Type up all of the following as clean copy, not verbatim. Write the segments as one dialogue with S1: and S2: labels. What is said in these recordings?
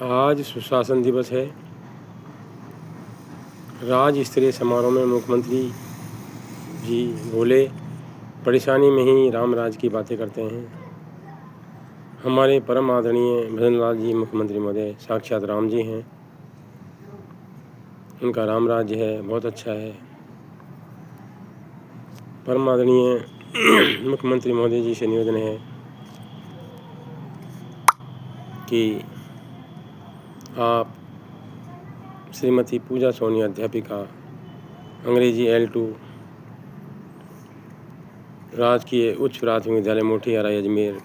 S1: आज सुशासन दिवस है। राज्य स्तरीय समारोह में मुख्यमंत्री जी बोले, परेशानी में ही राम राज की बातें करते हैं। हमारे परम आदरणीय भजन लाल जी मुख्यमंत्री महोदय साक्षात राम जी हैं। उनका राम राज्य है, बहुत अच्छा है। परम आदरणीय मुख्यमंत्री महोदय जी से निवेदन है कि आप श्रीमती पूजा सोनी अध्यापिका अंग्रेजी L2 राजकीय उच्च प्राथमिक विद्यालय मोठी आराई अजमेर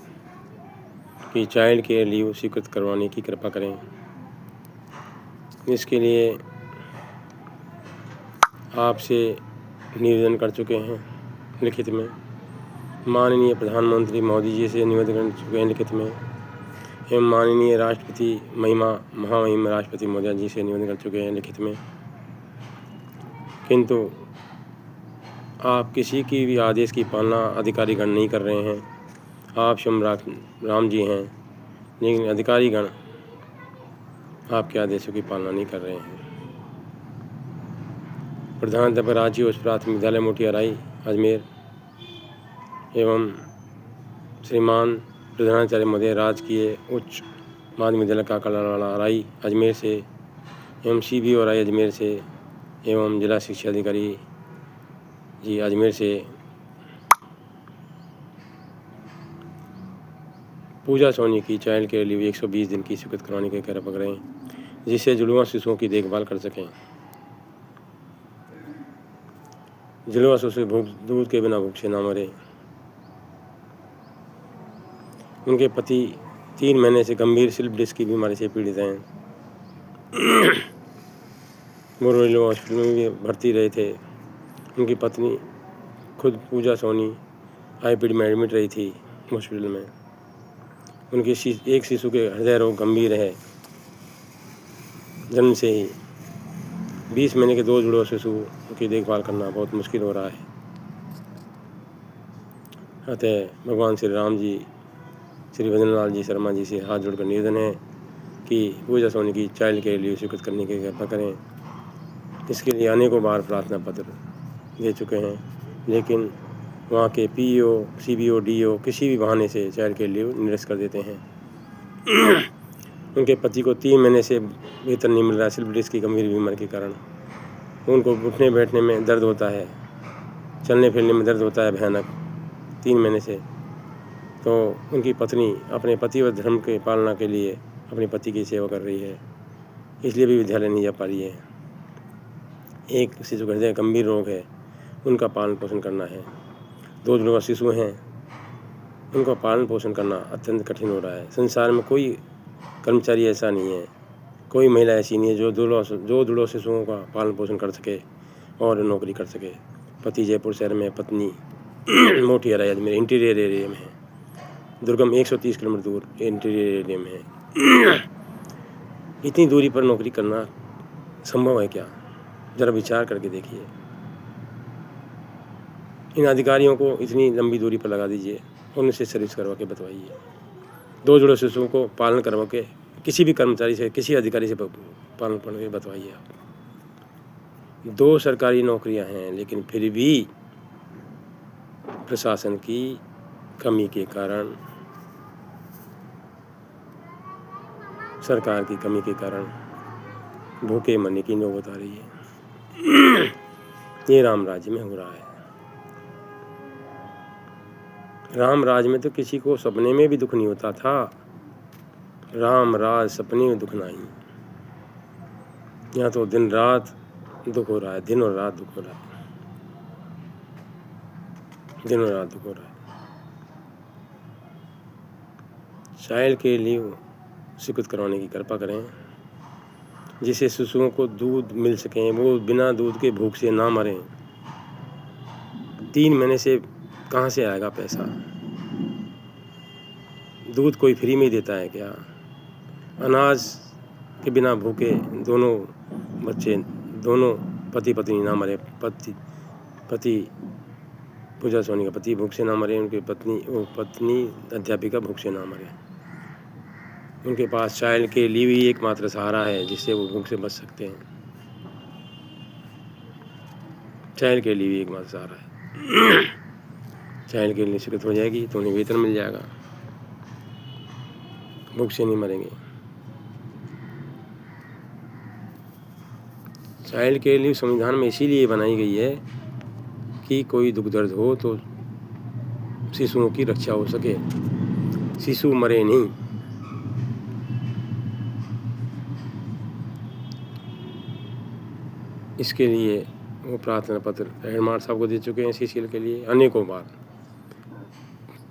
S1: की चाइल्ड केयर लीव स्वीकृत करवाने की कृपा करें। इसके लिए आपसे निवेदन कर चुके हैं लिखित में। माननीय प्रधानमंत्री मोदी जी से निवेदन कर चुके हैं लिखित में, एवं माननीय राष्ट्रपति महामहिम राष्ट्रपति महोदय जी से निवेदन कर चुके हैं लिखित में। किंतु आप किसी की भी आदेश की पालना अधिकारीगण नहीं कर रहे हैं। आप स्वयं राम जी हैं, लेकिन अधिकारीगण आपके आदेशों की पालना नहीं कर रहे हैं। प्रधानाध्यापक राजकीय उच्च प्राथमिक विद्यालय मोटी आराई अजमेर एवं श्रीमान प्रधानाचार्य महोदय राजकीय उच्च माध्यमिक विद्यालय काकड़वाला आराई अजमेर से एवं CBO आराई अजमेर से एवं जिला शिक्षा अधिकारी जी अजमेर से पूजा सोनी की चाइल्ड केयर लीव 120 दिन की स्वीकृत करवाने की कृपा करें, जिससे जुड़वा शिशुओं की देखभाल कर सकें। जुड़वा शिशु दूध के बिना भूख से ना मरे। उनके पति 3 महीने से गंभीर स्लिप डिस्क की बीमारी से पीड़ित हैं। मुरली हॉस्पिटल में भी भर्ती रहे थे। उनकी पत्नी खुद पूजा सोनी IPD में एडमिट रही थी हॉस्पिटल में। उनके एक शिशु के हृदय रोग गंभीर है। जन्म से ही 20 महीने के 2 जुड़वा शिशुओं की देखभाल करना बहुत मुश्किल हो रहा है। अतः भगवान श्री राम जी, श्री भजन लाल जी शर्मा जी से हाथ जोड़कर निवेदन है कि पूजा सोनी की चाइल्ड केयर लीव स्वीकृत करने की कृपा करें। इसके लिए अनेकों बार प्रार्थना पत्र दे चुके हैं, लेकिन वहाँ के PO, CBO, DO किसी भी बहाने से चाइल्ड केयर लीव निरस्त कर देते हैं। उनके पति को 3 महीने से वेतन नहीं मिल रहा है स्लिप डिस्क की गंभीर बीमारी के कारण। उनको उठने बैठने में दर्द होता है, चलने फिरने में दर्द होता है भयानक 3 महीने से। तो उनकी पत्नी अपने पति व धर्म के पालना के लिए अपने पति की सेवा कर रही है, इसलिए भी विद्यालय नहीं जा पा रही है। एक शिशु का हृदय गंभीर रोग है, उनका पालन पोषण करना है। 2 जुड़वा शिशु हैं, उनका पालन पोषण करना अत्यंत कठिन हो रहा है। संसार में कोई कर्मचारी ऐसा नहीं है, कोई महिला ऐसी नहीं है जो जुड़वा शिशुओं का पालन पोषण कर सके और नौकरी कर सके। पति जयपुर शहर में, पत्नी मोटी आराई अजमेर इंटीरियर एरिया में है, दुर्गम 130 किलोमीटर दूर इंटीरियर एरिया में है। इतनी दूरी पर नौकरी करना संभव है क्या? जरा विचार करके देखिए। इन अधिकारियों को इतनी लंबी दूरी पर लगा दीजिए, उनसे सर्विस करवा के बतवाइए। 2 जुड़वा शिशुओं को पालन करवा के किसी भी कर्मचारी से, किसी अधिकारी से पालन करवा के बतवाइए। आप 2 सरकारी नौकरियां हैं, लेकिन फिर भी प्रशासन की कमी के कारण, सरकार की कमी के कारण भूखे मरने की नौबत आ रही है। ये राम राज्य में हो रहा है। राम राज में तो किसी को सपने में भी दुख नहीं होता था। राम राज सपने में दुख नहीं, यहाँ तो दिन रात दुख हो रहा है, दिन और रात दुख हो रहा है, दिन और रात दुख हो रहा है। चाइल्ड के लिए स्वीकृत करवाने की कृपा करें, जिससे शिशुओं को दूध मिल सकें, वो बिना दूध के भूख से ना मरें। 3 महीने से कहाँ से आएगा पैसा? दूध कोई फ्री में ही देता है क्या? अनाज के बिना भूखे दोनों बच्चे, दोनों पति पत्नी ना मरे। पति पूजा सोनी का पति भूख से ना मरे, उनकी पत्नी अध्यापिका भूख से ना मरे। उनके पास चाइल्ड के लिए भी एकमात्र सहारा है जिससे वो भूख से बच सकते हैं। चाइल्ड के लिए भी एकमात्र सहारा है। चाइल्ड के लिए स्वीकृत हो जाएगी तो उन्हें वेतन मिल जाएगा, भूख से नहीं मरेंगे। चाइल्ड के लिए संविधान में इसीलिए बनाई गई है कि कोई दुख दर्द हो तो शिशुओं की रक्षा हो सके, शिशु मरे नहीं। इसके लिए वो प्रार्थना पत्र हेडमास्टर साहब को दे चुके हैं CCL के लिए अनेकों बार।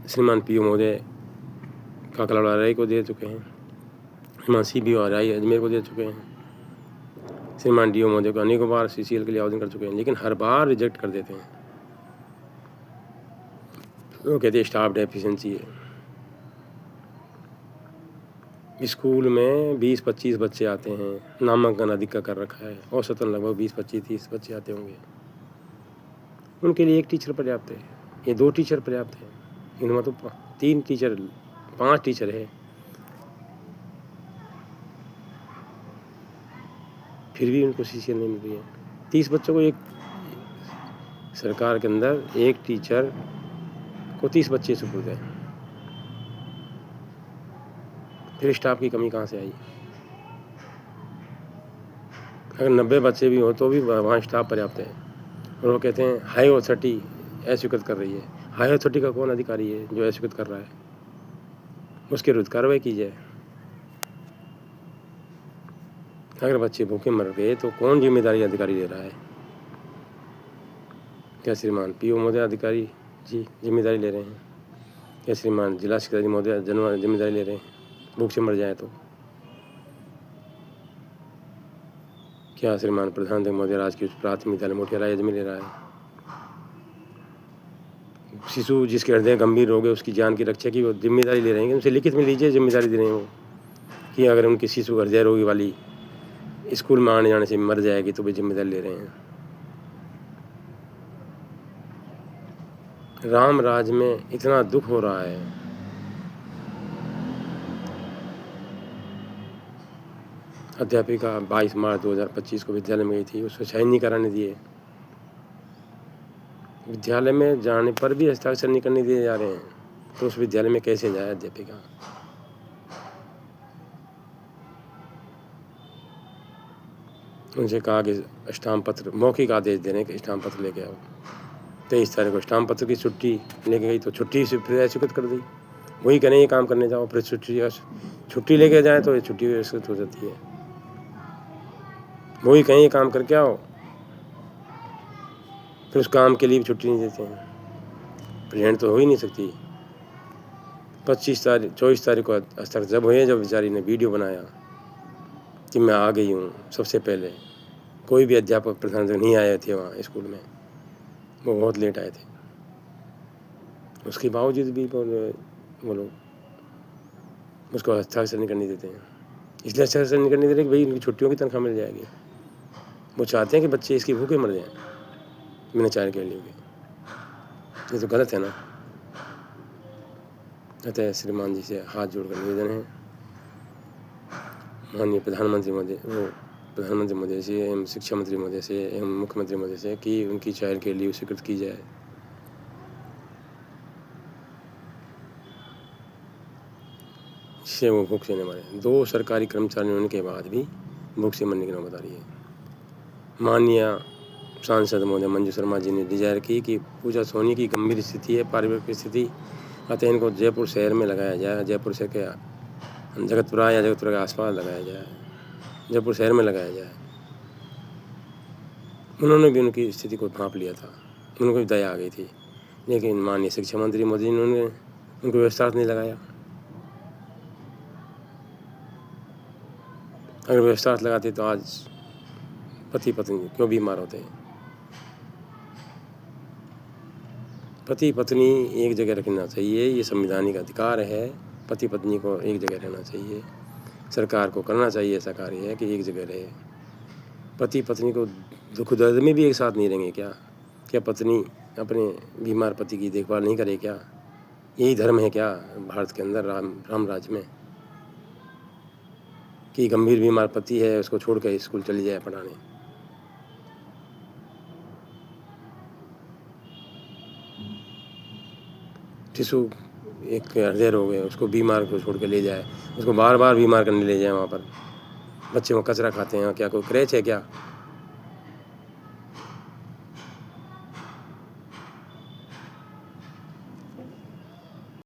S1: श्रीमान PO महोदय काकलाड़ा राय को दे चुके हैं, श्रीमान CBO राय अजमेर को दे चुके हैं, श्रीमान DO महोदय को अनेकों बार CCL के लिए आवेदन कर चुके हैं, लेकिन हर बार रिजेक्ट कर देते हैं। वो कहते हैं स्टाफ डेफिशिएंसी है। स्कूल में 20-25 बच्चे आते हैं, नामांकन अधिक का कर रखा है, औसतन लगभग 20-25-30 बच्चे आते होंगे। उनके लिए 1 टीचर पर्याप्त है, ये 2 टीचर पर्याप्त है, इनमें तो 3 टीचर 5 टीचर है, फिर भी उनको CCL नहीं मिल रही है। 30 बच्चों को एक सरकार के अंदर 1 टीचर को 30 बच्चे सुपुर्द है, फिर स्टाफ की कमी कहाँ से आई? अगर 90 बच्चे भी हो तो भी वहाँ स्टाफ पर्याप्त है। और वो कहते हैं हाई अथॉरिटी अस्वीकृत कर रही है। हाई अथॉरिटी का कौन अधिकारी है जो अस्वीकृत कर रहा है? उसके विरुद्ध कार्रवाई की जाए। अगर बच्चे भूखे मर गए तो कौन जिम्मेदारी अधिकारी ले रहा है? क्या श्रीमान PO महोदय अधिकारी जी जिम्मेदारी ले रहे हैं? क्या श्रीमान जिला शिक्षाधिकारी महोदय जिम्मेदारी ले रहे हैं भूख से मर जाए तो? क्या श्रीमान प्रधान महोदय राजकीय प्राथमिक विद्यालय मोटियारा अजमेर ले रहा है? शिशु जिसके हृदय गंभीर रोग है उसकी जान की रक्षा की वो जिम्मेदारी ले रहे हैं? उनसे लिखित में लीजिए जिम्मेदारी दे रहे हैं वो कि अगर उनकी शिशु हृदय रोगी वाली स्कूल में आने जाने से मर जाएगी तो वे जिम्मेदारी ले रहे हैं। राम राज में इतना दुख हो रहा है, अध्यापिका 22 मार्च 2025 को विद्यालय में गई थी, उसको साइन नहीं कराने दिए। विद्यालय में जाने पर भी हस्ताक्षर नहीं करने दिए जा रहे हैं, तो उस विद्यालय में कैसे जाए अध्यापिका? उनसे कहा कि स्टाम्प पत्र मौखिक आदेश देने के स्टाम्प पत्र लेके आओ। 23 तारीख को स्टाम्प पत्र की छुट्टी लेके गई तो छुट्टी से फिर अस्वीकृत कर दी। वही करें ये काम करने जाओ, फिर छुट्टी लेके जाए तो ये छुट्टी अस्वीकृत हो जाती है। वही कहीं ये काम करके आओ, फिर उस काम के लिए भी छुट्टी नहीं देते हैं। प्रेजेंट तो हो ही नहीं सकती। 24 तारीख को हस्ताक्षर जब हुए, जब बेचारी ने वीडियो बनाया कि मैं आ गई हूँ। सबसे पहले कोई भी अध्यापक प्रधान नहीं आए थे वहाँ स्कूल में, वो बहुत लेट आए थे। उसके बावजूद भी वो लोग उसको हस्ताक्षर नहीं करने देते हैं। इसलिए हस्ताक्षर नहीं करने दे रहे कि भाई उनकी छुट्टियों की तनख्वाह मिल जाएगी। वो चाहते हैं कि बच्चे इसकी भूखे मर जाएं बिना चाय के लिए। ये तो गलत है ना। अतः श्रीमान जी से हाथ जोड़कर निवेदन है, माननीय प्रधानमंत्री महोदय से एवं शिक्षा मंत्री महोदय से एवं मुख्यमंत्री महोदय से कि उनकी चाइल्ड के लिए स्वीकृत की जाए। इससे वो भूख से न मरे। 2 सरकारी कर्मचारी होने के बाद भी भूख से मरने की नौबत आ रही है। माननीय सांसद महोदय मंजू शर्मा जी ने डिजायर की कि पूजा सोनी की गंभीर स्थिति है, पारिवारिक स्थिति, अतः इनको जयपुर शहर में लगाया जाए। जयपुर शहर के जगतपुरा या जगतपुरा के आसपास लगाया जाए, जयपुर शहर में लगाया जाए। उन्होंने भी उनकी स्थिति को भांप लिया था, उनको भी दया आ गई थी, लेकिन माननीय शिक्षा मंत्री मोदी ने उनको व्यवस्था नहीं लगाया। अगर व्यवस्था लगाते तो आज पति पत्नी क्यों बीमार होते हैं? पति पत्नी एक जगह रखना चाहिए, ये संवैधानिक अधिकार है। पति पत्नी को एक जगह रहना चाहिए। सरकार को करना चाहिए ऐसा कार्य है कि एक जगह रहे। पति पत्नी को दुख दर्द में भी एक साथ नहीं रहेंगे क्या? क्या पत्नी अपने बीमार पति की देखभाल नहीं करे क्या? यही धर्म है क्या भारत के अंदर, राम राज्य में? कि गंभीर बीमार पति है, उसको छोड़ कर स्कूल चली जाए पढ़ाने। टिशू एक हृदय रोग है, उसको बीमार को छोड़ के ले जाए, उसको बार बार बीमार करने ले जाए वहाँ पर। बच्चे वो कचरा खाते हैं, क्या कोई क्रैच है क्या?